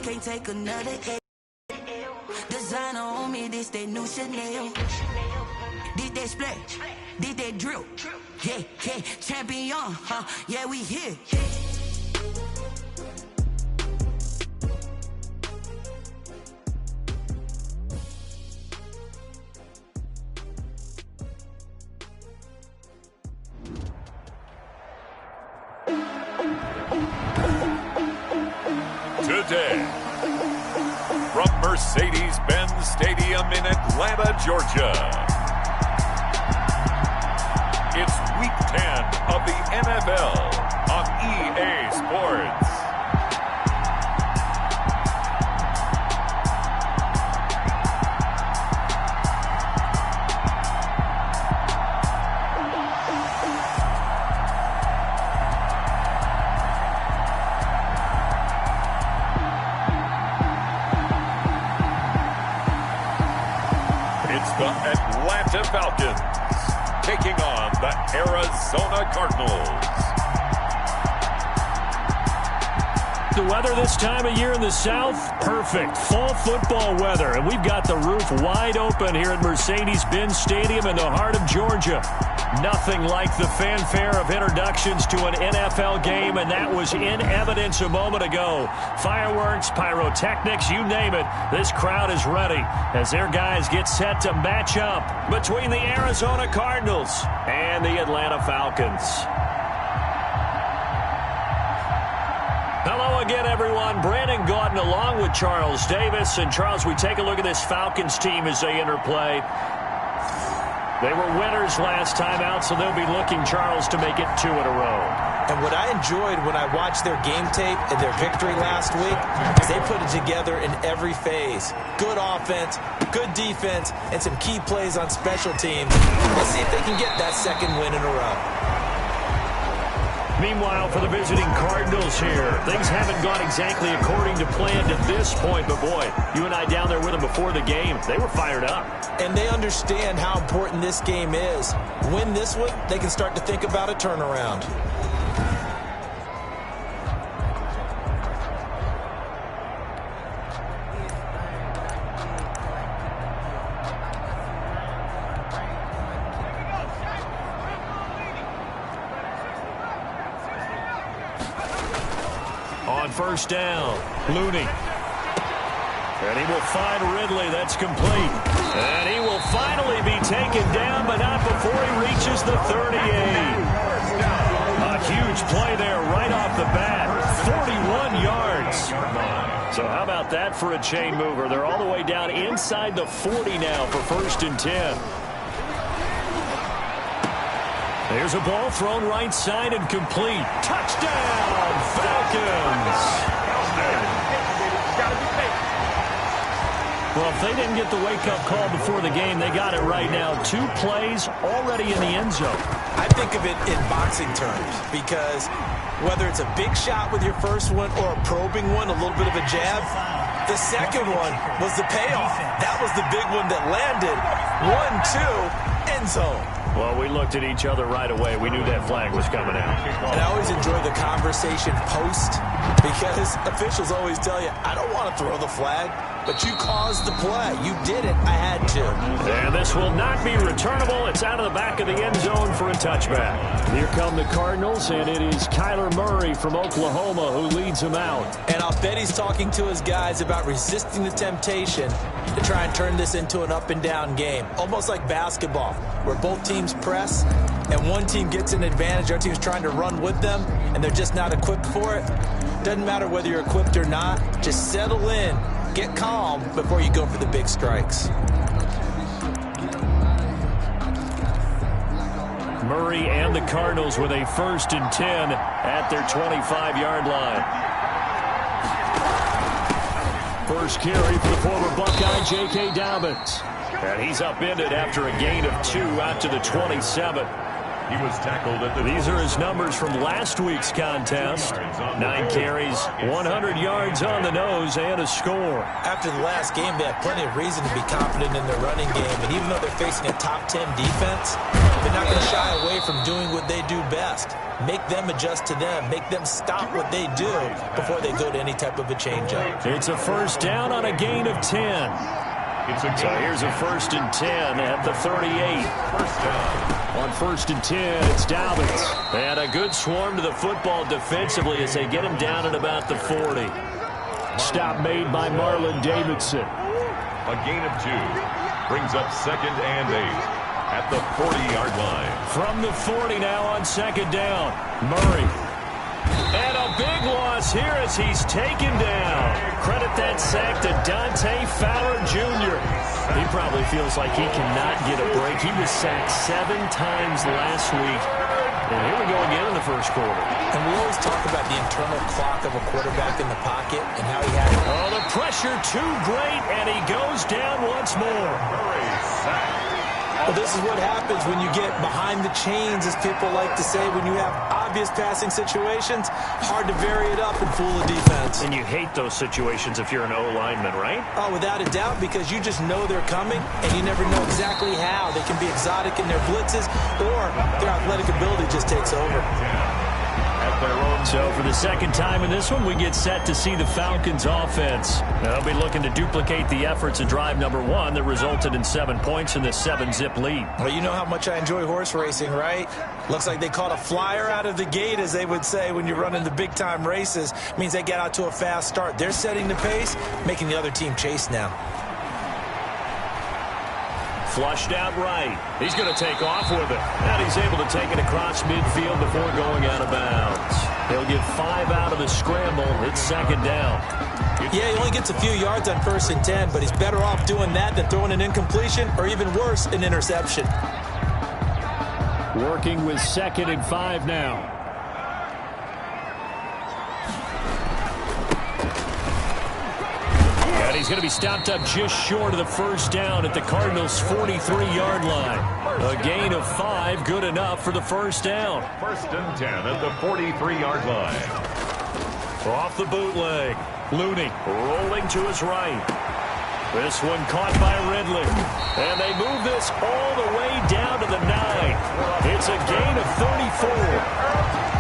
can't take another L. Designer on me, this that new Chanel. Did that splash, did that drill. Yeah, yeah, champion, huh? Yeah, we here. Today, from Mercedes-Benz Stadium in Atlanta, Georgia, it's Week 10 of the NFL on EA Sports. It's the Atlanta Falcons taking on the Arizona Cardinals. The weather this time of year in the South, perfect. Fall football weather, and we've got the roof wide open here at Mercedes-Benz Stadium in the heart of Georgia. Nothing like the fanfare of introductions to an NFL game, and that was in evidence a moment ago. Fireworks, pyrotechnics, you name it. This crowd is ready as their guys get set to match up between the Arizona Cardinals and the Atlanta Falcons. Hello again, everyone. Brandon Gaudin along with Charles Davis. And, Charles, we take a look at this Falcons team as they interplay. They were winners last time out, so they'll be looking, Charles, to make it 2 in a row. And what I enjoyed when I watched their game tape and their victory last week is they put it together in every phase. Good offense, good defense, and some key plays on special teams. Let's see if they can get that second win in a row. Meanwhile, for the visiting Cardinals here, things haven't gone exactly according to plan to this point. But, boy, you and I down there with them before the game, they were fired up. And they understand how important this game is. Win this one, they can start to think about a turnaround. On first down, Looney. And he will find Ridley. That's complete. And he will finally be taken down, but not before he reaches the 38. A huge play there right off the bat. 41 yards. So how about that for a chain mover? They're all the way down inside the 40 now for 1st and 10. There's a ball thrown right side and complete. Touchdown, Falcons! Well, if they didn't get the wake-up call before the game, they got it right now. 2 plays already in the end zone. I think of it in boxing terms because whether it's a big shot with your first one or a probing one, a little bit of a jab, the second one was the payoff. That was the big one that landed. 1-2, end zone. Well, we looked at each other right away. We knew that flag was coming out. And I always enjoy the conversation post because officials always tell you, I don't want to throw the flag, but you caused the play. You did it. I had to. And this will not be returnable. It's out of the back of the end zone for a touchback. Here come the Cardinals, and it is Kyler Murray from Oklahoma who leads them out. And I'll bet he's talking to his guys about resisting the temptation to try and turn this into an up-and-down game, almost like basketball, where both teams press and one team gets an advantage, the other team's trying to run with them, and they're just not equipped for it. Doesn't matter whether you're equipped or not. Just settle in, get calm before you go for the big strikes. Murray and the Cardinals with a 1st and 10 at their 25-yard line. First carry for the former Buckeye, J.K. Dobbins. And he's upended after a gain of 2 out to the 27. He was tackled at the... These are his numbers from last week's contest. 9 carries, 100 yards on the nose, and a score. After the last game, they have plenty of reason to be confident in their running game. And even though they're facing a top 10 defense, They're not going to shy away from doing what they do best. Make them adjust to them. Make them stop what they do before they go to any type of a change-up. It's a first down on a gain of 10. So here's a 1st and 10 at the 38. First down. On 1st and 10, it's Dobbins. And a good swarm to the football defensively as they get him down at about the 40. Stop made by Marlon Davidson. A gain of 2 brings up 2nd and 8 at the 40-yard line. From the 40 now on 2nd down, Murray. And a big loss here as he's taken down. Credit that sack to Dante Fowler Jr. He probably feels like he cannot get a break. He was sacked 7 times last week. And here we go again in the first quarter. And we always talk about the internal clock of a quarterback in the pocket and how he had it. Oh, the pressure too great, and he goes down once more. Murray sacked. Well, this is what happens when you get behind the chains, as people like to say. When you have obvious passing situations, hard to vary it up and fool the defense. And you hate those situations if you're an O-lineman, right? Oh, without a doubt, because you just know they're coming, and you never know exactly how. They can be exotic in their blitzes, or their athletic ability just takes over. So for the second time in this one, we get set to see the Falcons offense. They'll be looking to duplicate the efforts of drive number 1 that resulted in 7 points in this 7-zip lead. Well, you know how much I enjoy horse racing, right? Looks like they caught a flyer out of the gate, as they would say when you're running the big-time races. It means they get out to a fast start. They're setting the pace, making the other team chase now. Flushed out right. He's going to take off with it. And he's able to take it across midfield before going out of bounds. He'll get 5 out of the scramble. It's 2nd down. Yeah, he only gets a few yards on 1st and 10, but he's better off doing that than throwing an incompletion, or even worse, an interception. Working with 2nd and 5 now. And he's going to be stopped up just short of the first down at the Cardinals' 43-yard line. A gain of 5, good enough for the first down. 1st and 10 at the 43-yard line. Off the bootleg. Looney rolling to his right. This one caught by Ridley. And they move this all the way down to the 9. It's a gain of 34.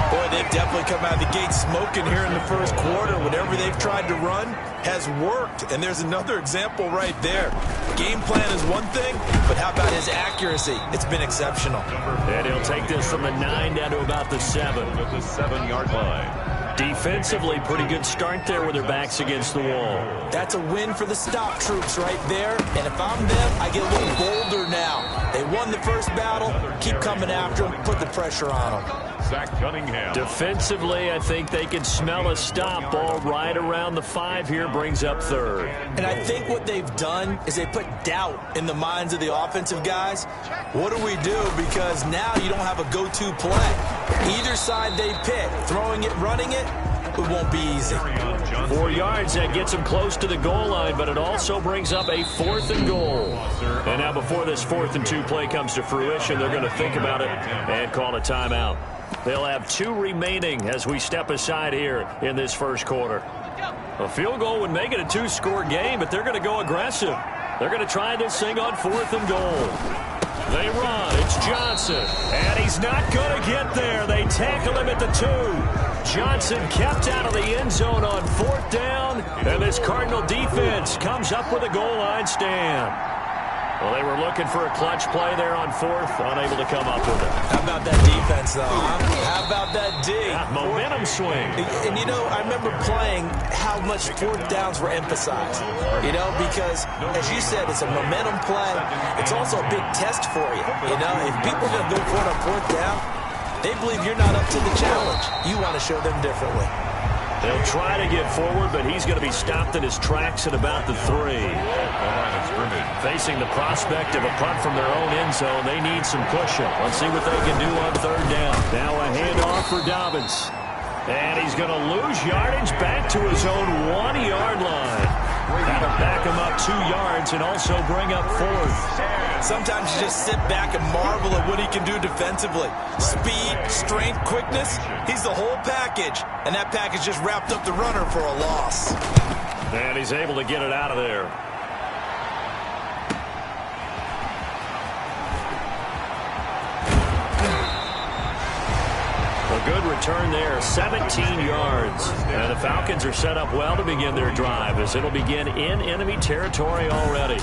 Boy, they've definitely come out of the gate smoking here in the first quarter. Whatever they've tried to run has worked. And there's another example right there. Game plan is one thing, but how about his accuracy? It's been exceptional. And he'll take this from the 9 down to about the 7. At the 7-yard line. Defensively, pretty good start there with their backs against the wall. That's a win for the stop troops right there. And if I'm them, I get a little bolder now. They won the first battle. Keep coming after them. Put the pressure on them. Zach Cunningham. Defensively, I think they can smell a stop ball right around the 5 here, brings up 3rd. And I think what they've done is they put doubt in the minds of the offensive guys. What do we do? Because now you don't have a go-to play. Either side they pick, throwing it, running it, it won't be easy. 4 yards, that gets them close to the goal line, but it also brings up a 4th and goal. And now before this 4th and 2 play comes to fruition, they're going to think about it and call a timeout. They'll have 2 remaining as we step aside here in this first quarter. A field goal would make it a 2-score game, but they're going to go aggressive. They're going to try this thing on 4th and goal. They run. It's Johnson. And he's not going to get there. They tackle him at the 2. Johnson kept out of the end zone on 4th down. And this Cardinal defense comes up with a goal line stand. Well, they were looking for a clutch play there on 4th, unable to come up with it. How about that defense, though, huh? How about that D? Yeah, momentum swing. And, you know, I remember playing how much 4th downs were emphasized, you know, because, as you said, it's a momentum play. It's also a big test for you, you know. If people are going to go for it on 4th down, they believe you're not up to the challenge. You want to show them differently. They'll try to get forward, but he's going to be stopped in his tracks at about the 3. Facing the prospect of a punt from their own end zone, they need some cushion. Let's see what they can do on 3rd down. Now a handoff for Dobbins. And he's going to lose yardage back to his own 1-yard line. That'll back him up 2 yards and also bring up 4th. Sometimes you just sit back and marvel at what he can do defensively. Speed, strength, quickness, he's the whole package. And that package just wrapped up the runner for a loss. And he's able to get it out of there. good return there, 17 yards. And the Falcons are set up well to begin their drive as it'll begin in enemy territory already.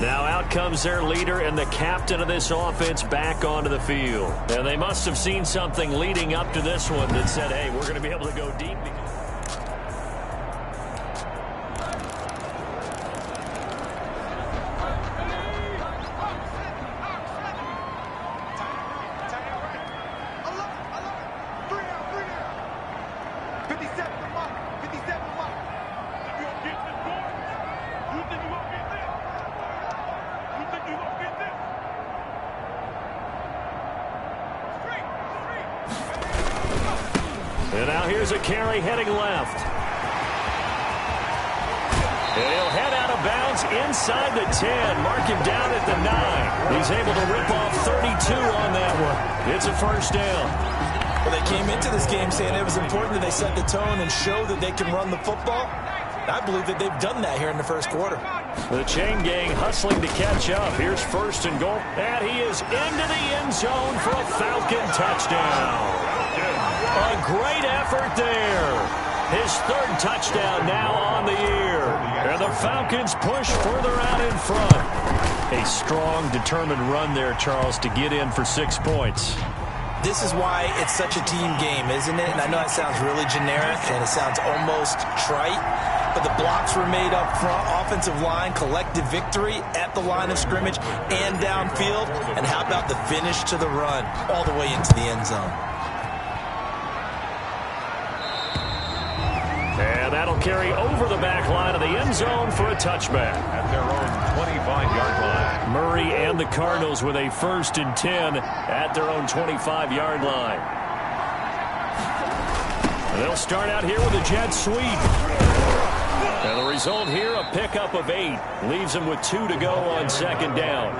Now out comes their leader and the captain of this offense back onto the field. And they must have seen something leading up to this one that said, hey, we're going to be able to go deep. And now here's a carry heading left. And he'll head out of bounds inside the 10. Mark him down at the 9. He's able to rip off 32 on that one. It's a first down. Well, they came into this game saying it was important that they set the tone and show that they can run the football. I believe that they've done that here in the first quarter. The chain gang hustling to catch up. Here's first and goal. And he is into the end zone for a Falcon touchdown. A great effort there. His third touchdown now on the year. And the Falcons push further out in front. A strong, determined run there, Charles, to get in for 6 points. This is why it's such a team game, isn't it? And I know that sounds really generic and it sounds almost trite, but the blocks were made up front, offensive line, collective victory at the line of scrimmage and downfield. And how about the finish to the run all the way into the end zone? And that'll carry over the back line of the end zone for a touchback. At their own 25-yard line. Murray and the Cardinals with a 1st and 10 at their own 25-yard line. And they'll start out here with a jet sweep. And the result here, a pickup of 8. Leaves them with 2 to go on second down.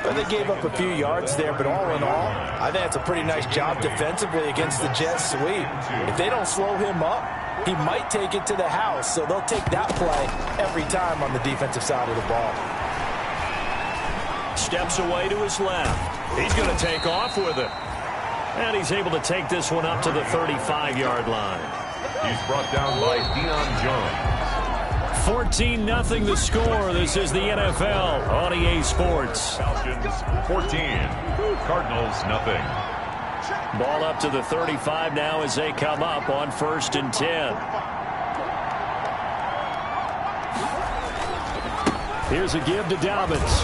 Well, they gave up a few yards there, but all in all, I think that's a pretty nice job defensively against the jet sweep. If they don't slow him up, he might take it to the house, so they'll take that play every time on the defensive side of the ball. Steps away to his left. He's going to take off with it. And he's able to take this one up to the 35-yard line. He's brought down by Deion Jones. 14-0 the score. This is the NFL on EA Sports. Falcons 14, Cardinals nothing. Ball up to the 35 now as they come up on 1st and 10. Here's a give to Dobbins.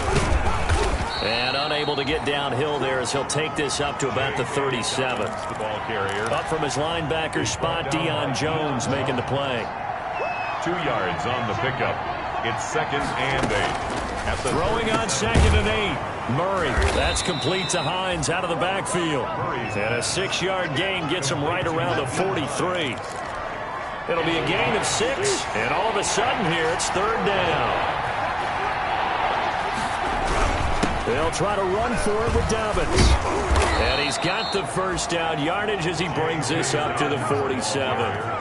And unable to get downhill there as he'll take this up to about the 37. The ball carrier. Up from his linebacker spot, Deion Jones making the play. 2 yards on the pickup. It's 2nd and 8. Throwing on 2nd and 8. Murray. That's complete to Hines out of the backfield. And a 6-yard gain gets him right around the 43. It'll be a gain of 6. And all of a sudden here, it's 3rd down. They'll try to run for it with Dobbins. And he's got the first down yardage as he brings this up to the 47.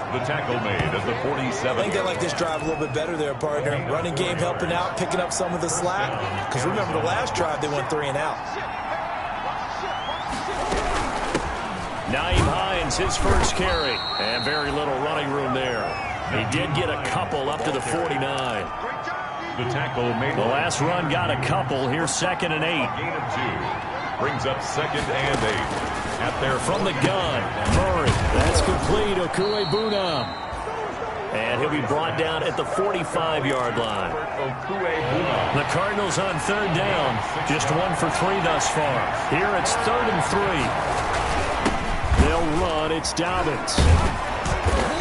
The tackle made at the 47. I think they like this drive a little bit better there, partner. Running game helping out, picking up some of the slack. Because remember the last drive, they went 3 and out. Naeem Hines, his first carry. And very little running room there. He did get a couple up to the 49. The tackle made the last run got a couple. Here's 2nd and 8. Gain of 2. Brings up 2nd and 8. At their from the gun, Murray. That's complete. Okuebunam. And he'll be brought down at the 45-yard line. The Cardinals on 3rd down. Just 1 for 3 thus far. Here it's 3rd and 3. They'll run. It's Dobbins.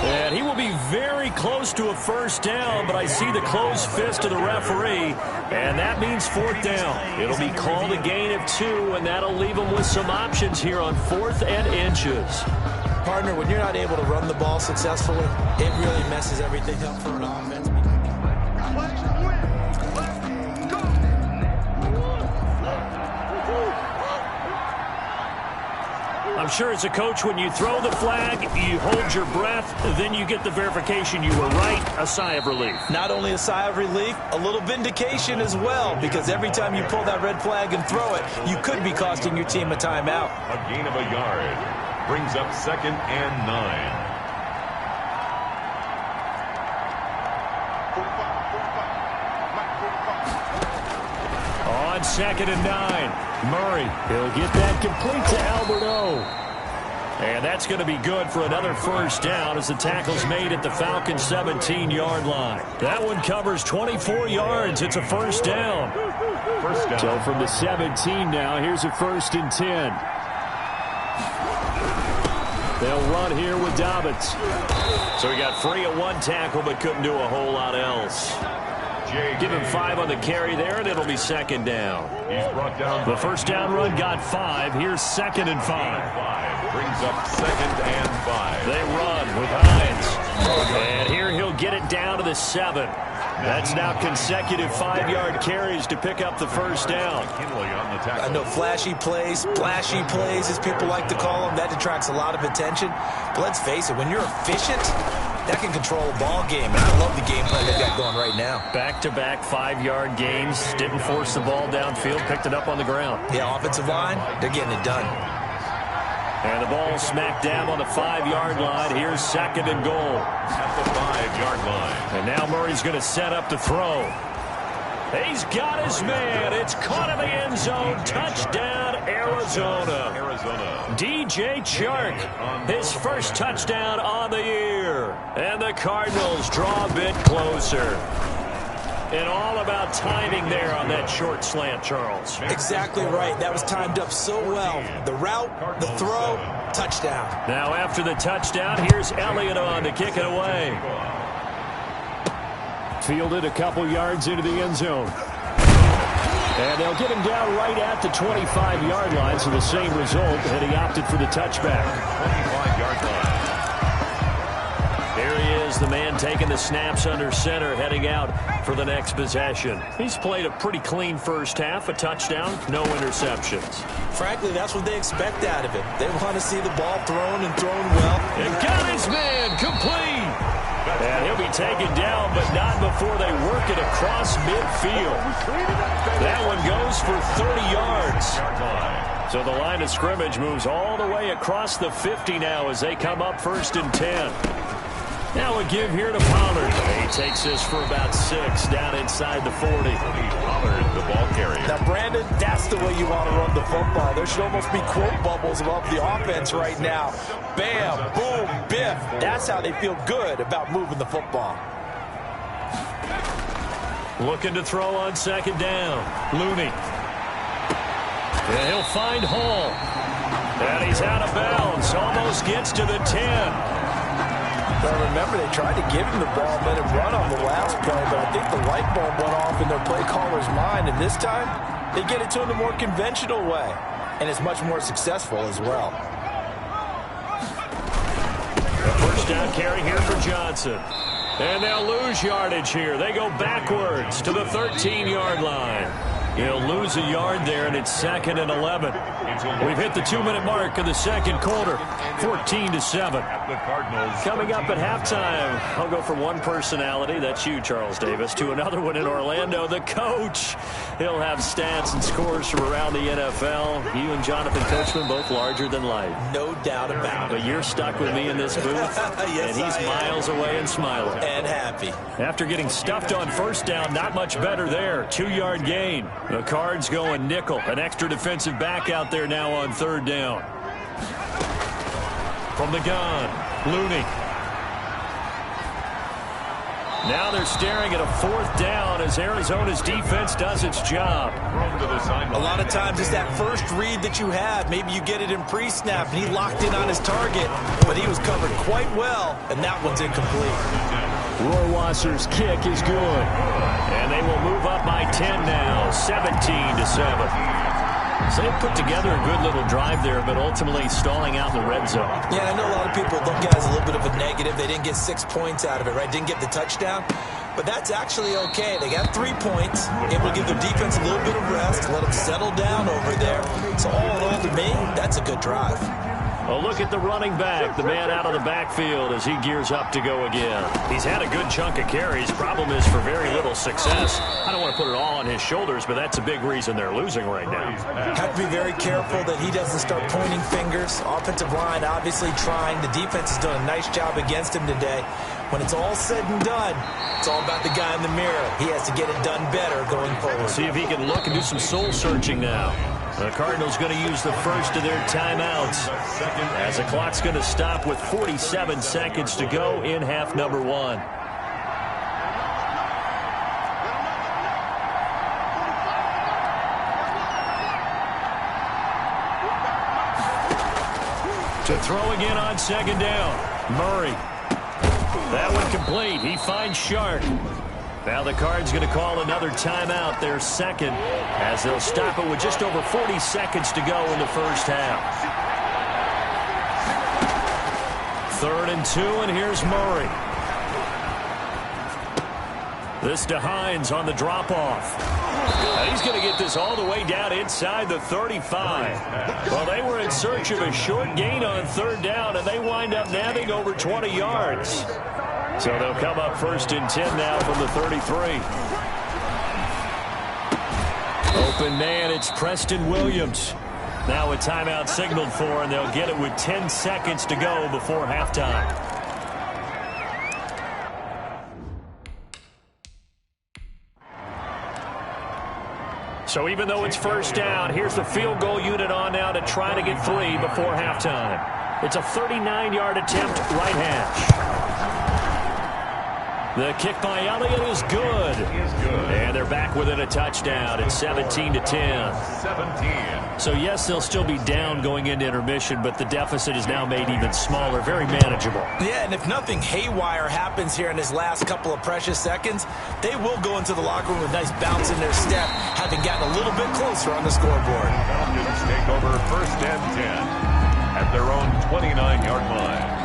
And he will be very close to a first down, but I see the closed fist of the referee, and that means 4th down. It'll be called a gain of 2, and that'll leave them with some options here on 4th and inches. Partner, when you're not able to run the ball successfully, it really messes everything up for an offense. I'm I'm sure as a coach, when you throw the flag, you hold your breath, then you get the verification you were right, a sigh of relief. Not only a sigh of relief, a little vindication as well, because every time you pull that red flag and throw it, you could be costing your team a timeout. A gain of a yard brings up 2nd and 9. On 2nd and 9, Murray, he'll get that complete to Alberto. And that's going to be good for another first down as the tackle's made at the Falcons' 17-yard line. That one covers 24 yards. It's a first down. First down. So from the 17 now, here's a 1st and 10. They'll run here with Dobbins. So he got free at one tackle but couldn't do a whole lot else. Give him 5 on the carry there, and it'll be 2nd down. He's brought down. The first down run got 5. Here's 2nd and 5. Brings up 2nd and 5. They run with Hines. And here he'll get it down to the 7. That's now consecutive 5-yard carries to pick up the first down. I know flashy plays, splashy plays, as people like to call them, that attracts a lot of attention. But let's face it, when you're efficient, that can control a ball game. And I love the game plan they've got going right now. Back-to-back 5-yard gains. Didn't force the ball downfield. Picked it up on the ground. Yeah, offensive line, they're getting it done. And the ball smacked down on the 5-yard line. Here's 2nd and goal. At the 5-yard line. And now Murray's going to set up to throw. He's got his man. It's caught in the end zone. Touchdown, Arizona. DJ Chark, his first touchdown on the year. And the Cardinals draw a bit closer. And all about timing there on that short slant, Charles. Exactly right. That was timed up so well. The route, the throw, touchdown. Now after the touchdown, here's Elliott on to kick it away. Fielded a couple yards into the end zone. And they'll get him down right at the 25-yard line, so the same result, and he opted for the touchback. 25-yard line. There he is, the man taking the snaps under center, heading out for the next possession. He's played a pretty clean first half, a touchdown, no interceptions. Frankly, that's what they expect out of it. They want to see the ball thrown and thrown well. And got his man complete. And he'll be taken down, but not before they work it across midfield. That one goes for 30 yards. So the line of scrimmage moves all the way across the 50 now as they come up 1st and 10. Now a give here to Pollard. He takes this for about 6 down inside the 40. Pollard, the ball carrier. Now, Brandon, that's the way you want to run the football. There should almost be quote bubbles above the offense right now. Bam, boom, biff. That's how they feel good about moving the football. Looking to throw on 2nd down. Looney. And he'll find Hall. And he's out of bounds. Almost gets to the 10. Now remember, they tried to give him the ball and let him run on the last play, but I think the light bulb went off in their play caller's mind, and this time they get it to him the more conventional way, and it's much more successful as well. The first down carry here for Johnson. And they'll lose yardage here. They go backwards to the 13-yard line. He'll lose a yard there, and it's 2nd and 11. We've hit the 2-minute mark of the second quarter, 14-7. Coming up at halftime, I'll go from one personality, that's you, Charles Davis, to another one in Orlando, the coach. He'll have stats and scores from around the NFL. You and Jonathan Coachman, both larger than life. No doubt about it. But you're stuck with me in this booth, yes, and he's miles away and smiling. And happy. After getting stuffed on first down, not much better there. 2-yard gain. The Cards going nickel. An extra defensive back out there now on 3rd down. From the gun, Looney. Now they're staring at a 4th down as Arizona's defense does its job. A lot of times it's that first read that you have. Maybe you get it in pre-snap, and he locked in on his target, but he was covered quite well, and that one's incomplete. Rohrwasser's kick is good. And they will move up by 10 now, 17-7. So they put together a good little drive there, but ultimately stalling out in the red zone. Yeah, I know a lot of people look at it as a little bit of a negative. They didn't get 6 points out of it, right? Didn't get the touchdown. But that's actually okay. They got 3 points, able to give their defense a little bit of rest, let them settle down over there. So all in all, to me, that's a good drive. A look at the running back, the man out of the backfield as he gears up to go again. He's had a good chunk of carries. Problem is for very little success. I don't want to put it all on his shoulders, but that's a big reason they're losing right now. Have to be very careful that he doesn't start pointing fingers. Offensive line obviously trying. The defense has done a nice job against him today. When it's all said and done, it's all about the guy in the mirror. He has to get it done better going forward. See if he can look and do some soul searching now. The Cardinals going to use the first of their timeouts as the clock's going to stop with 47 seconds to go in half number 1. To throw again on second down. Murray. That one complete. He finds Shark. Now the Cards going to call another timeout, their second, as they'll stop it with just over 40 seconds to go in the first half. 3rd and 2, and here's Murray. This to Hines on the drop-off. He's going to get this all the way down inside the 35. Well, they were in search of a short gain on 3rd down, and they wind up nabbing over 20 yards. So they'll come up 1st and 10 now from the 33. Open man, it's Preston Williams. Now a timeout signaled for, and they'll get it with 10 seconds to go before halftime. So even though it's 1st down, here's the field goal unit on now to try to get 3 before halftime. It's a 39-yard attempt, right hash. The kick by Elliott is good. And they're back within a touchdown. It's 17-10. 17. So, yes, they'll still be down going into intermission, but the deficit is now made even smaller, very manageable. Yeah, and if nothing haywire happens here in his last couple of precious seconds, they will go into the locker room with a nice bounce in their step, having gotten a little bit closer on the scoreboard. Falcons take over 1st and 10 at their own 29-yard line.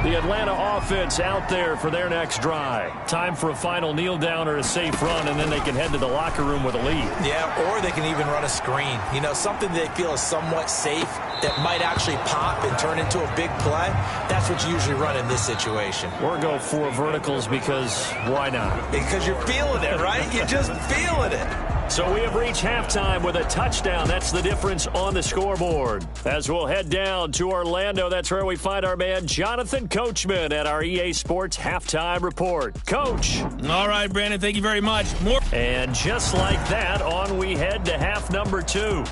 The Atlanta offense out there for their next drive. Time for a final kneel down or a safe run, and then they can head to the locker room with a lead. Yeah, or they can even run a screen. You know, something they feel is somewhat safe that might actually pop and turn into a big play. That's what you usually run in this situation. Or go 4 verticals because why not? Because you're feeling it, right? You're just feeling it. So we have reached halftime with a touchdown. That's the difference on the scoreboard. As we'll head down to Orlando, that's where we find our man Jonathan Coachman at our EA Sports Halftime Report. Coach. All right, Brandon, thank you very much. And just like that, on we head to half number 2.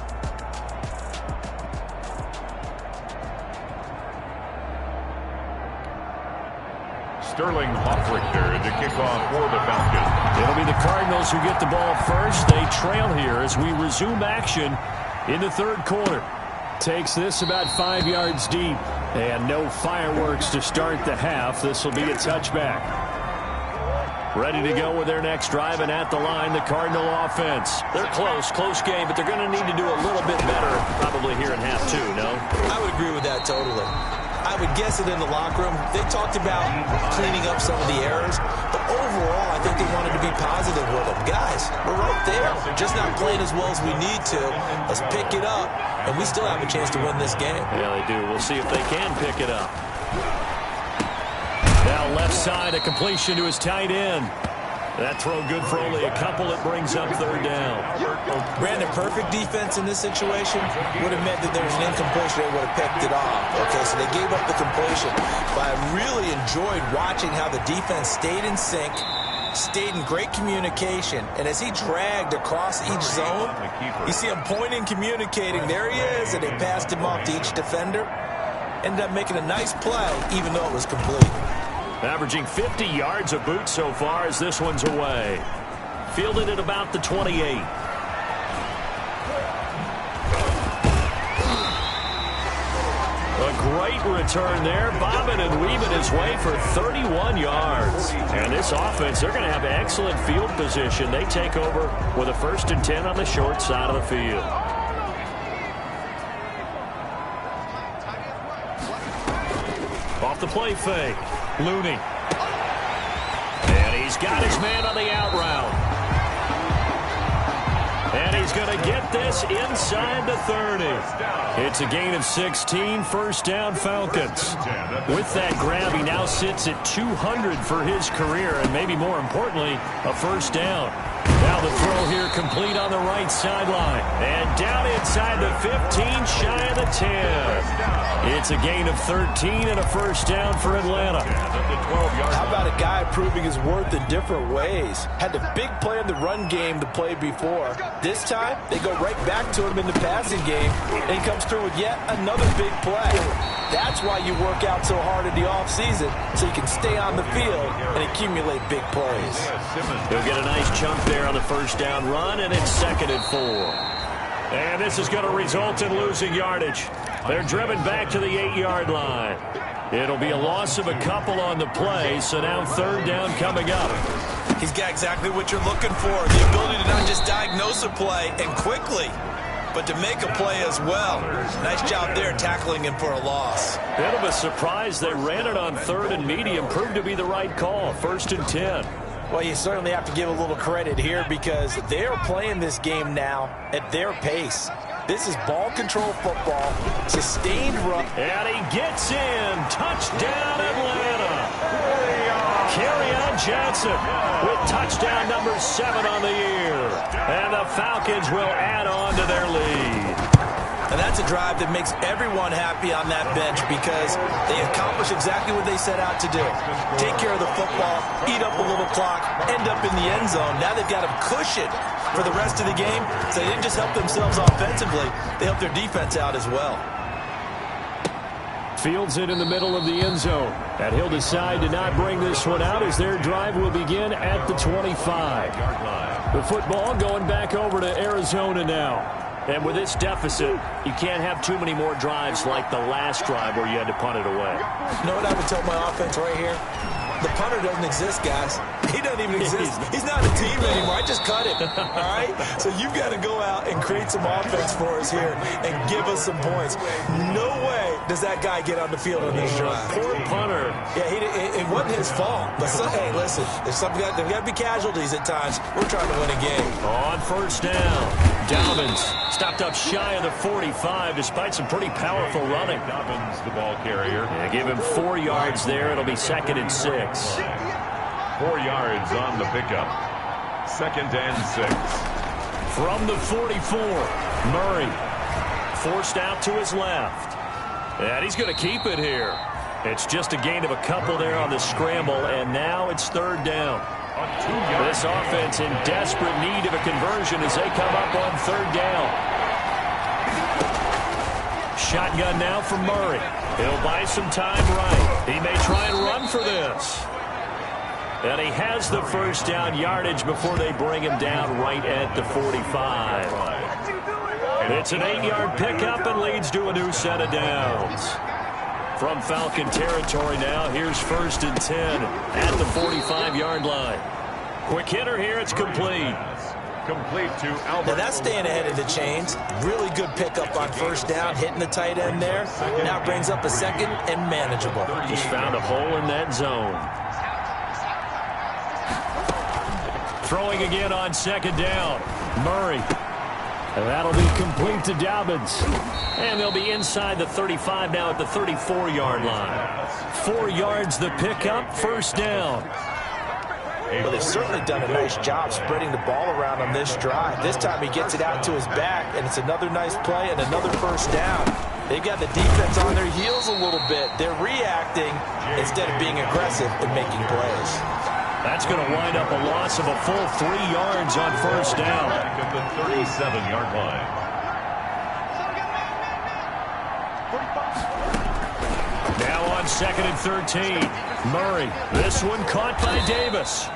Sterling Hoffrichter, the kickoff for the Falcons. It'll be the Cardinals who get the ball first. They trail here as we resume action in the 3rd quarter. Takes this about 5 yards deep. And no fireworks to start the half. This will be a touchback. Ready to go with their next drive, and at the line, the Cardinal offense. They're close game, but they're going to need to do a little bit better probably here in half 2, no? I would agree with that totally. I would guess it in the locker room. They talked about cleaning up some of the errors, but overall, I think they wanted to be positive with them. Guys, we're right there. We're just not playing as well as we need to. Let's pick it up, and we still have a chance to win this game. Yeah, they do. We'll see if they can pick it up. Now left side, a completion to his tight end. That throw good for only a couple. It brings up 3rd down. Brandon, perfect defense in this situation would have meant that there was an incompletion. They would have picked it off. Okay, so they gave up the completion. But I really enjoyed watching how the defense stayed in sync, stayed in great communication, and as he dragged across each zone, you see him pointing, communicating. There he is, and they passed him off to each defender. Ended up making a nice play, even though it was complete. Averaging 50 yards a boot so far as this one's away. Fielded at about the 28. A great return there, bobbing and weaving his way for 31 yards. And this offense, they're going to have excellent field position. They take over with a 1st and 10 on the short side of the field. Off the play fake. Looney. And he's got his man on the out route. And he he's going to get this inside the 30. It's a gain of 16, first down Falcons. With that grab, he now sits at 200 for his career, and maybe more importantly, a first down. Now the throw here complete on the right sideline. And down inside the 15, shy of the 10. It's a gain of 13 and a first down for Atlanta. How about a guy proving his worth in different ways? Had the big play in the run game to play before. This time, they go right back to him in the passing game, and he comes through with yet another big play. That's why you work out so hard in the offseason, so you can stay on the field and accumulate big plays. He'll get a nice chunk there on the first down run, and it's 2nd and 4. And this is going to result in losing yardage. They're driven back to the 8-yard line. It'll be a loss of a couple on the play, so now 3rd down coming up. He's got exactly what you're looking for, the ability to not just diagnose a play and quickly, but to make a play as well. Nice job there tackling him for a loss. Bit of a surprise. They ran it on 3rd and medium. Proved to be the right call. 1st and 10. Well, you certainly have to give a little credit here because they're playing this game now at their pace. This is ball control football, sustained run. And he gets in. Touchdown, Atlanta. Kerryon Johnson with touchdown number 7 on the year. And the Falcons will add on to their lead. And that's a drive that makes everyone happy on that bench because they accomplish exactly what they set out to do. Take care of the football, eat up a little clock, end up in the end zone. Now they've got a cushion for the rest of the game. So they didn't just help themselves offensively, they helped their defense out as well. Fields it in the middle of the end zone. And he'll decide to not bring this one out as their drive will begin at the 25. The football going back over to Arizona now. And with this deficit, you can't have too many more drives like the last drive where you had to punt it away. You know what I would tell my offense right here? The punter doesn't exist, guys. He doesn't even exist. He's not a team anymore. I just cut him. All right? So you've got to go out and create some offense for us here and give us some points. No way does that guy get on the field on this drive. Poor punter. Yeah, it wasn't his fault. But hey, listen, there's got to be casualties at times. We're trying to win a game. On first down, Dobbins stopped up shy of the 45 despite some pretty powerful running. Dobbins, the ball carrier. Yeah, give him 4 yards there. It'll be 2nd and 6. 4 yards on the pickup. 2nd and 6. From the 44, Murray forced out to his left. And he's going to keep it here. It's just a gain of a couple there on the scramble, and now it's 3rd down. This offense in desperate need of a conversion as they come up on 3rd down. Shotgun now from Murray. He'll buy some time right. He may try and run for this. And he has the first down yardage before they bring him down right at the 45. It's an 8-yard pickup and leads to a new set of downs. From Falcon territory now, here's 1st and 10 at the 45-yard line. Quick hitter here, it's complete. Complete to Albert. Now that's staying ahead of the chains. Really good pickup on first down, hitting the tight end there. Now brings up a 2nd and manageable. Just found a hole in that zone. Throwing again on 2nd down. Murray. And that'll be complete to Dobbins. And they'll be inside the 35 now at the 34-yard line. 4 yards the pickup, 1st down. Well, they've certainly done a nice job spreading the ball around on this drive. This time he gets it out to his back, and it's another nice play and another 1st down. They've got the defense on their heels a little bit. They're reacting instead of being aggressive and making plays. That's going to wind up a loss of a full 3 yards on 1st down. At the 37-yard line. Now on 2nd and 13. Murray. This one caught by Davis.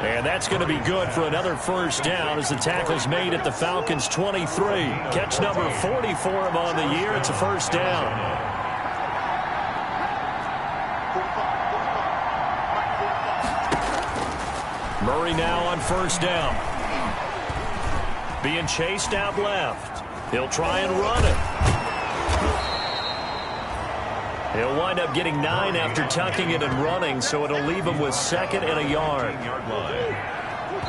And that's going to be good for another 1st down as the tackle's made at the Falcons' 23. Catch number 40 for him on the year. It's a 1st down. Murray now on 1st down. Being chased out left. He'll try and run it. He'll wind up getting 9 after tucking it and running, so it'll leave him with 2nd and a yard.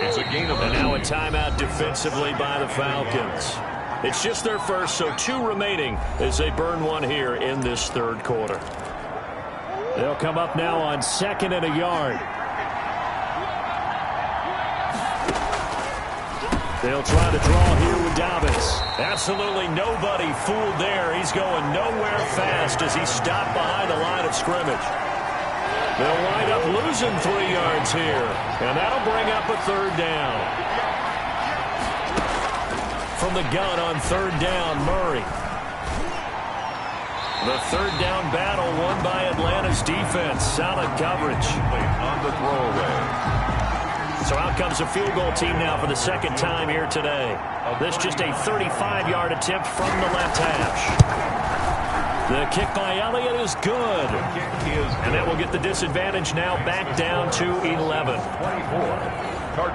It's a gain of And now a timeout defensively by the Falcons. It's just their first, so 2 remaining as they burn one here in this third quarter. They'll come up now on 2nd and a yard. They'll try to draw here with Dobbins. Absolutely nobody fooled there. He's going nowhere fast as he's stopped behind the line of scrimmage. They'll wind up losing 3 yards here, and that'll bring up a 3rd down. From the gun on 3rd down, Murray. The 3rd down battle won by Atlanta's defense. Solid coverage. on the throwaway. So out comes a field goal team now for the 2nd time here today. This just a 35-yard attempt from the left hash. The kick by Elliott is good. And that will get the disadvantage now back down to 11.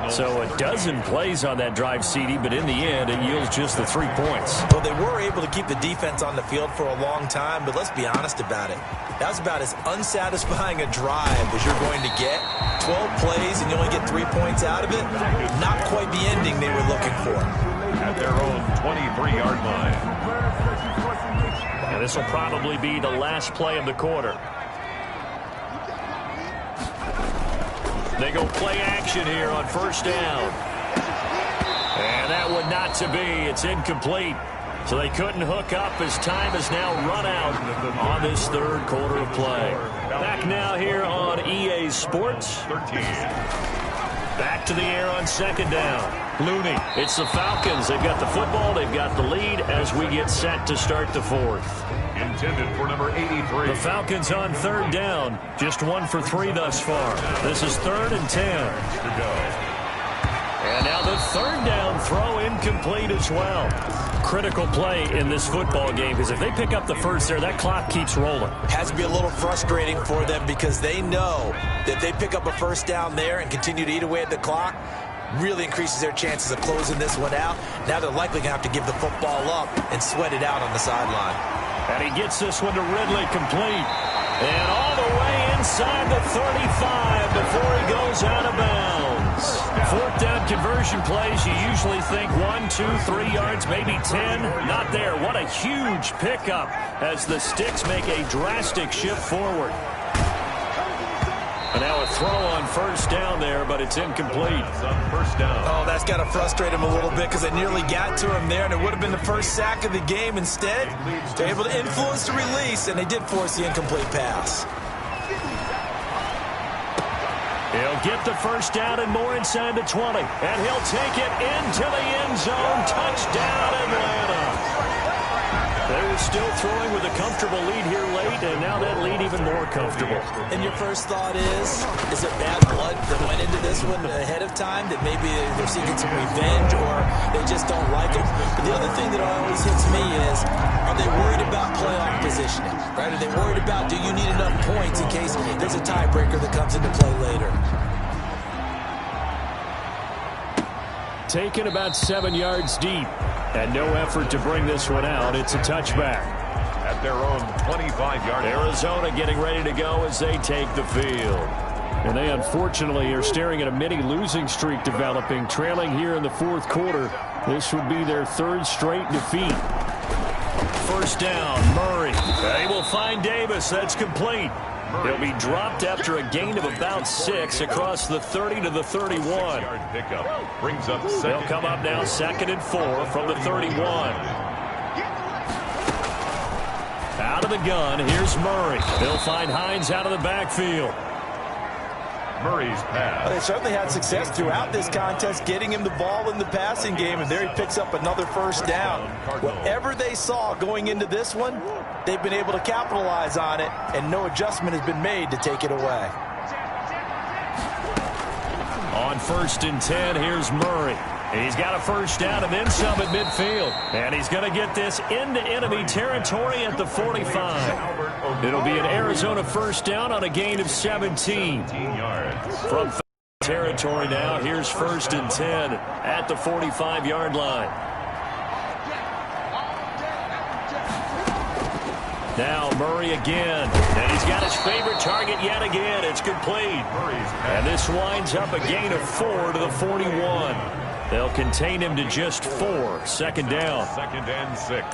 So a dozen plays on that drive, CD, but in the end, it yields just the 3 points. Well, they were able to keep the defense on the field for a long time, but let's be honest about it. That was about as unsatisfying a drive as you're going to get. 12 plays and you only get 3 points out of it. Not quite the ending they were looking for. At their own 23-yard line. And this will probably be the last play of the quarter. They go play action here on 1st down. And that one not to be. It's incomplete. So they couldn't hook up as time has now run out on this 3rd quarter of play. Back now here on EA Sports. 13. Back to the air on 2nd down. Looney. It's the Falcons. They've got the football. They've got the lead as we get set to start the 4th. Intended for number 83. The Falcons on 3rd down. Just 1 for 3 thus far. This is 3rd and 10. To go. And now the 3rd down throw incomplete as well. Critical play in this football game because if they pick up the 1st there, that clock keeps rolling. Has to be a little frustrating for them because they know that they pick up a 1st down there and continue to eat away at the clock. Really increases their chances of closing this one out. Now they're likely going to have to give the football up and sweat it out on the sideline. And he gets this one to Ridley complete. And all the way inside the 35 before he goes out of bounds. 4th down conversion plays, you usually think 1, 2, 3 yards, maybe 10. Not there. What a huge pickup as the Sticks make a drastic shift forward. And now a throw on 1st down there, but it's incomplete. On 1st down. Oh, that's got to frustrate him a little bit because they nearly got to him there, and it would have been the 1st sack of the game. Instead, they're able to influence the release, and they did force the incomplete pass. He'll get the 1st down and more inside the 20. And he'll take it into the end zone. Touchdown, Atlanta. They were still throwing with a comfortable lead here late, and now that lead even more comfortable. And your first thought is it bad blood that went into this one ahead of time, that maybe they're seeking some revenge or they just don't like it? But the other thing that always hits me is, are they worried about playoff positioning? Right? Are they worried about, do you need enough points in case there's a tiebreaker that comes into play later? Taken about 7 yards deep. And no effort to bring this one out. It's a touchback. At their own 25-yard line. Arizona getting ready to go as they take the field. And they unfortunately are staring at a mini losing streak developing, trailing here in the 4th quarter. This would be their 3rd straight defeat. 1st down, Murray. They will find Davis. That's complete. He'll be dropped after a gain of about 6 across the 30 to the 31. Pickup brings up They'll come up now 2nd and 4 from the 31. Out of the gun, here's Murray. They'll find Hines out of the backfield. Murray's pass. They certainly had success throughout this contest getting him the ball in the passing game, and there he picks up another 1st down. Whatever they saw going into this one, they've been able to capitalize on it, and no adjustment has been made to take it away. On 1st and 10, here's Murray. He's got a 1st down and then some at midfield. And he's going to get this into enemy territory at the 45. It'll be an Arizona 1st down on a gain of 17. From territory now, here's 1st and 10 at the 45-yard line. Now Murray again. And he's got his favorite target yet again. It's complete. And this winds up a gain of 4 to the 41. They'll contain him to just 4. Second down. 2nd and 6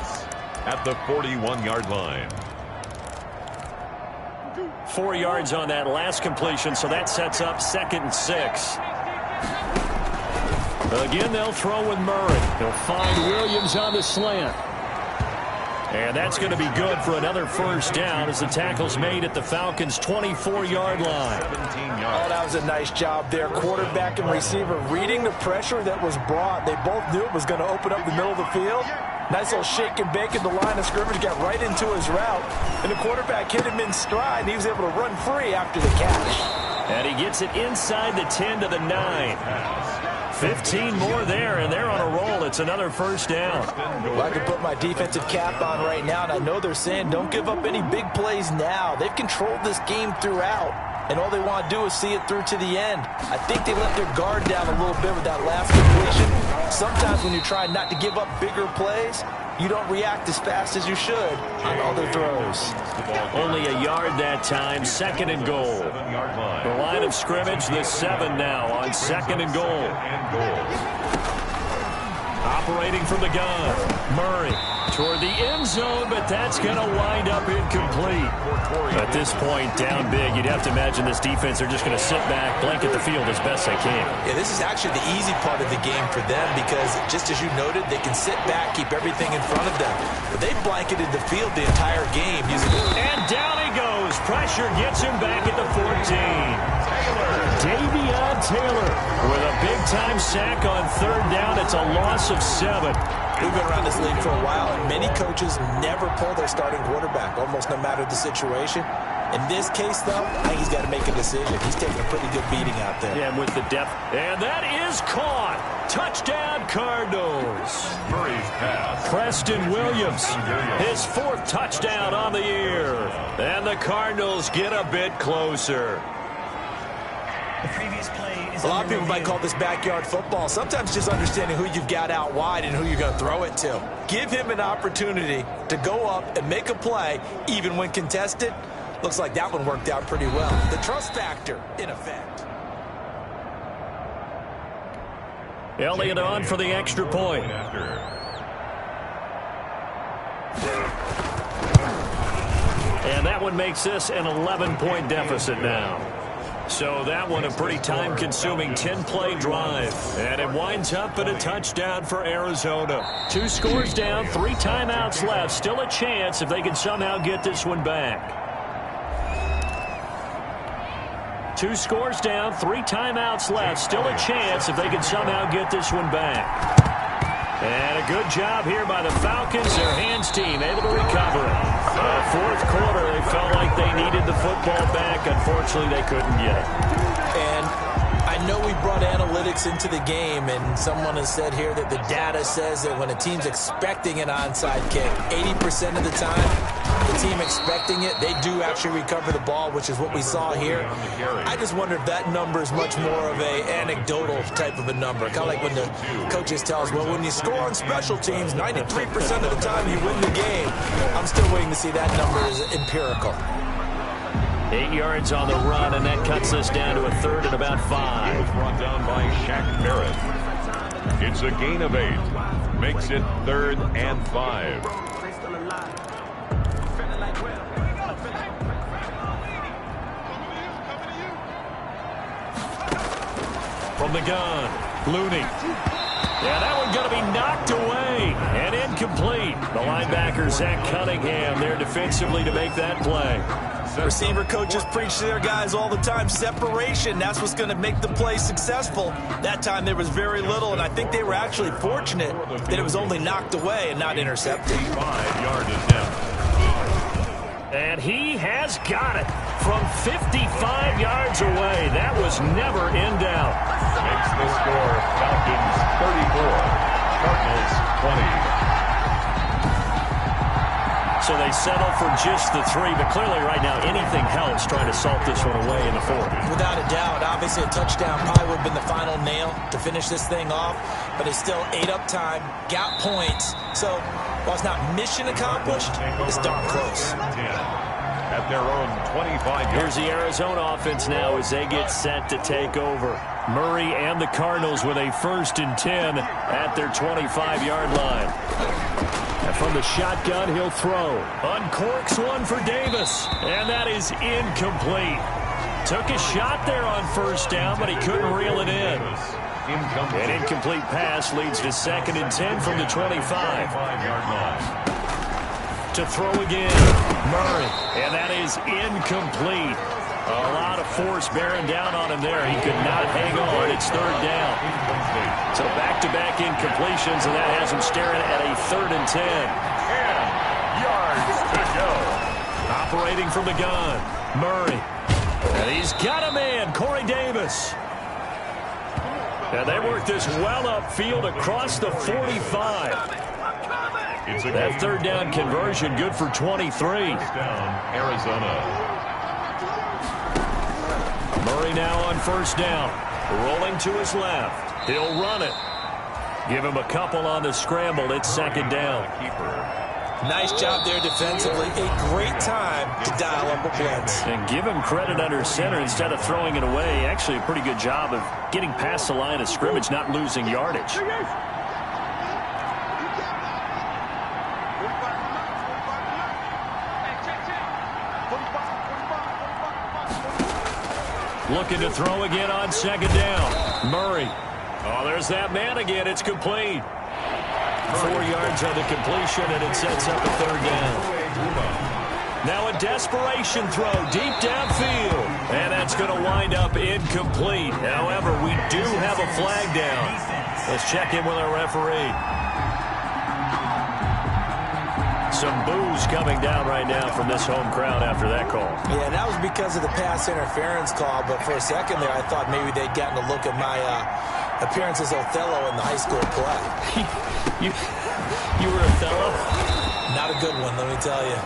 at the 41-yard line. 4 yards on that last completion, so that sets up 2nd and 6. Again, they'll throw with Murray. He'll find Williams on the slant. And that's going to be good for another first down as the tackle's made at the Falcons' 24-yard line. 17 yards. Oh, that was a nice job there. Quarterback and receiver reading the pressure that was brought. They both knew it was going to open up the middle of the field. Nice little shake and bake in the line of scrimmage, got right into his route. And the quarterback hit him in stride, and he was able to run free after the catch. And he gets it inside the 10 to the 9. 15 more there, and they're on a roll. It's another first down. Well, I can put my defensive cap on right now, and I know they're saying don't give up any big plays now. They've controlled this game throughout, and all they want to do is see it through to the end. I think they let their guard down a little bit with that last completion. Sometimes when you're trying not to give up bigger plays, you don't react as fast as you should on other throws. Only a yard that time, 2nd and goal. The line of scrimmage, the 7 now on 2nd and goal. Operating from the gun, Murray toward the end zone, but that's going to wind up incomplete. At this point, down big, you'd have to imagine this defense are just going to sit back, blanket the field as best they can. Yeah, this is actually the easy part of the game for them because, just as you noted, they can sit back, keep everything in front of them. But they blanketed the field the entire game using it. And down he goes. Pressure gets him back at the 14. Davion Taylor with a big-time sack on 3rd down. It's a loss of 7. We've been around this league for a while, and many coaches never pull their starting quarterback, almost no matter the situation. In this case, though, I think he's got to make a decision. He's taking a pretty good beating out there. Yeah, with the depth. And that is caught. Touchdown, Cardinals. Murray's pass. Preston Williams, his 4th touchdown on the year. And the Cardinals get a bit closer. The previous play is a lot of people might call this backyard football. Sometimes just understanding who you've got out wide and who you're going to throw it to. Give him an opportunity to go up and make a play, even when contested. Looks like that one worked out pretty well. The trust factor, in effect. Elliott on for the extra point. And that one makes this an 11-point deficit now. So that one a pretty time-consuming 10-play drive. And it winds up at a touchdown for Arizona. 2 scores down, 3 timeouts left. Still a chance if they can somehow get this one back. 2 scores down, 3 timeouts left. Still a chance if they can somehow get this one back. And a good job here by the Falcons. Their hands team able to recover it. 4th quarter, they felt like they needed the football back. Unfortunately, they couldn't get it. And I know we brought analytics into the game, and someone has said here that the data says that when a team's expecting an onside kick, 80% of the time, the team expecting it, they do actually recover the ball, which is what we saw here. I just wonder if that number is much more of a anecdotal type of a number. Kind of like when the coaches tell us, well, when you score on special teams, 93% of the time you win the game. I'm still waiting to see that number is empirical. 8 yards on the run, and that cuts us down to a 3rd and about 5. It was brought down by Shaq Barrett. It's a gain of 8. Makes it 3rd and 5. From the gun, Looney. Yeah, that one going to be knocked away and incomplete. The linebacker, Zach Cunningham, there defensively to make that play. Receiver coaches preach to their guys all the time. Separation, that's what's going to make the play successful. That time there was very little, and I think they were actually fortunate that it was only knocked away and not intercepted. 5-yard attempt. And he has got it from 55 yards away. That was never in doubt. Makes the score Falcons 34, Cardinals 20. So they settle for just the 3, but clearly right now anything helps trying to salt this one away in the 4th. Without a doubt, obviously a touchdown probably would have been the final nail to finish this thing off, but it's still 8 up time, got points. So while it's not mission accomplished, it's darn close. At their own 25 yards. Here's the Arizona offense now as they get set to take over. Murray and the Cardinals with a 1st and 10 at their 25-yard line. And from the shotgun, he'll throw. Uncorks one for Davis, and that is incomplete. Took a shot there on 1st down, but he couldn't reel it in. An incomplete pass leads to 2nd and 10 from the 25-yard line. To throw again, Murray, and that is incomplete. A lot of force bearing down on him there. He could not hang on. It's 3rd down. So back-to-back incompletions, and that has him staring at a 3rd and 10. 10 yards to go. Operating from the gun, Murray. And he's got a man, Corey Davis. And they work this well upfield across the 45. That 3rd down conversion good for 23. Down, Arizona. Murray now on 1st down. Rolling to his left. He'll run it. Give him a couple on the scramble. It's 2nd down. Nice job there defensively. A great time to dial up a blitz. And give him credit under center instead of throwing it away. Actually a pretty good job of getting past the line of scrimmage, not losing yardage. Looking to throw again on 2nd down. Murray. Oh, there's that man again. It's complete. 4 yards on the completion, and it sets up a 3rd down. Now a desperation throw deep downfield. And that's going to wind up incomplete. However, we do have a flag down. Let's check in with our referee. Some boos coming down right now from this home crowd after that call. Yeah, and that was because of the pass interference call, but for a second there, I thought maybe they'd gotten a look at my appearance as Othello in the high school play. you were Othello? Not a good one, let me tell you.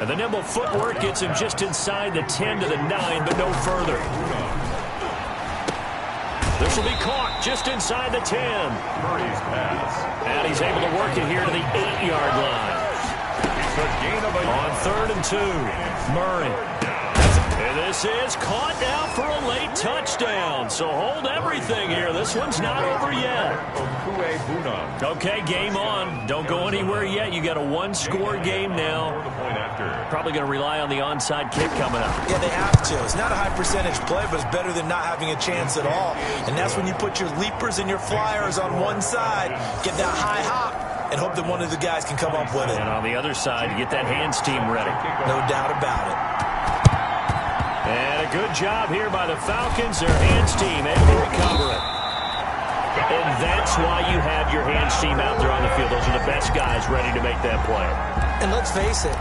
And the nimble footwork gets him just inside the 10 to the 9, but no further. This will be caught just inside the 10. Murray's pass. And he's able to work it here to the 8-yard line. It's a gain of a On 3rd and 2, Murray. And this is caught now for a late touchdown. So hold everything here. This one's not over yet. Okay, game on. Don't go anywhere yet. You got a 1-score game now. Probably going to rely on the onside kick coming up. Yeah, they have to. It's not a high percentage play, but it's better than not having a chance at all. And that's when you put your leapers and your flyers on one side, get that high hop, and hope that one of the guys can come up with it. And on the other side, you get that hands team ready. No doubt about it. And a good job here by the Falcons. Their hands team able to recover it. And that's why you have your hands team out there on the field. Those are the best guys ready to make that play. And let's face it,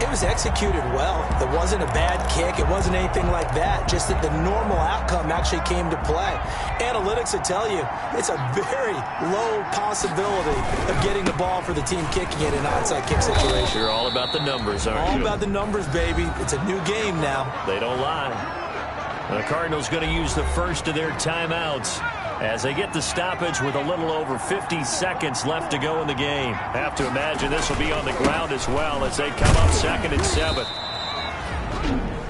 it was executed well. It wasn't a bad kick. It wasn't anything like that. Just that the normal outcome actually came to play. Analytics will tell you it's a very low possibility of getting the ball for the team kicking it in an onside kick situation. You're all about the numbers, aren't you? All about the numbers, baby. It's a new game now. They don't lie. The Cardinals going to use the first of their timeouts as they get the stoppage with a little over 50 seconds left to go in the game. Have to imagine this will be on the ground as well as they come up 2nd and 7.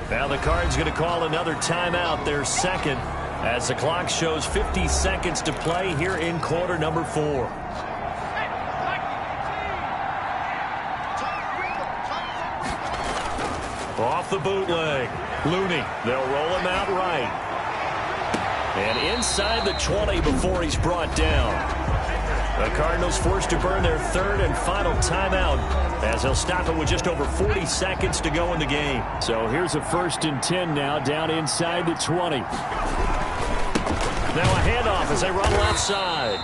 Now the Cards going to call another timeout, their 2nd, as the clock shows 50 seconds to play here in quarter number 4. Off the bootleg. Looney. They'll roll him out right. And inside the 20 before he's brought down. The Cardinals forced to burn their 3rd and final timeout as they'll stop it with just over 40 seconds to go in the game. So here's a 1st and 10 now down inside the 20. Now a handoff as they run left side.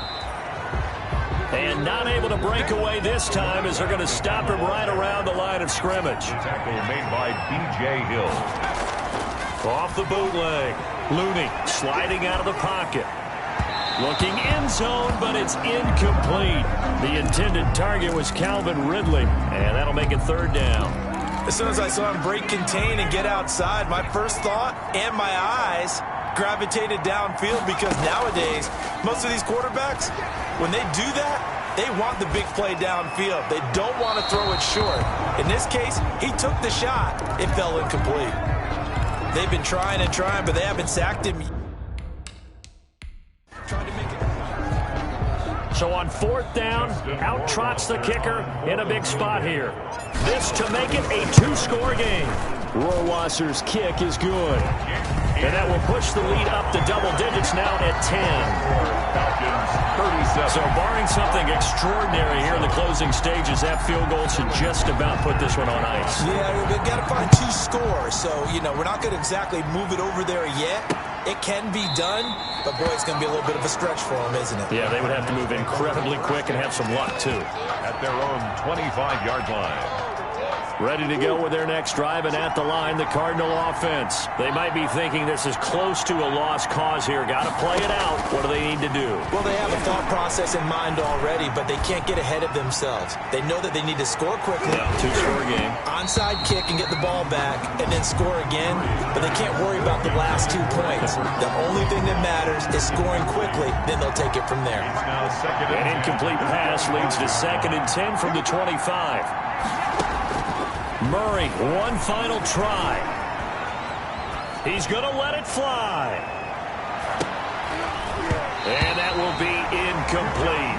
And not able to break away this time as they're going to stop him right around the line of scrimmage. Tackle made by B.J. Hill. Off the bootleg. Looney sliding out of the pocket. Looking end zone, but it's incomplete. The intended target was Calvin Ridley, and that'll make it 3rd down. As soon as I saw him break contain and get outside, my first thought and my eyes gravitated downfield because nowadays, most of these quarterbacks, when they do that, They want the big play downfield. They don't want to throw it short. In this case, he took the shot. It fell incomplete. They've been trying and trying, but they haven't sacked him. So on 4th down, out trots the kicker in a big spot here. This to make it a 2-score game. Rohrwasser's kick is good. And that will push the lead up to double digits now at 10. So barring something extraordinary here in the closing stages, that field goal should just about put this one on ice. Yeah, we've got to find 2 scores. So, we're not going to exactly move it over there yet. It can be done, but boy, it's going to be a little bit of a stretch for them, isn't it? Yeah, they would have to move incredibly quick and have some luck, too. At their own 25-yard line. Ready to go with their next drive, and at the line, the Cardinal offense. They might be thinking this is close to a lost cause here. Got to play it out. What do they need to do? Well, they have a thought process in mind already, but they can't get ahead of themselves. They know that they need to score quickly. Yeah, 2-score game. Onside kick and get the ball back, and then score again. But they can't worry about the last 2 points. The only thing that matters is scoring quickly. Then they'll take it from there. An incomplete pass leads to 2nd and 10 from the 25. Murray, one final try. He's going to let it fly. And that will be incomplete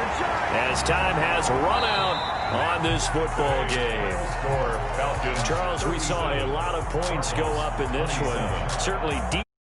as time has run out on this football game. Charles, we saw a lot of points go up in this one. Certainly deep.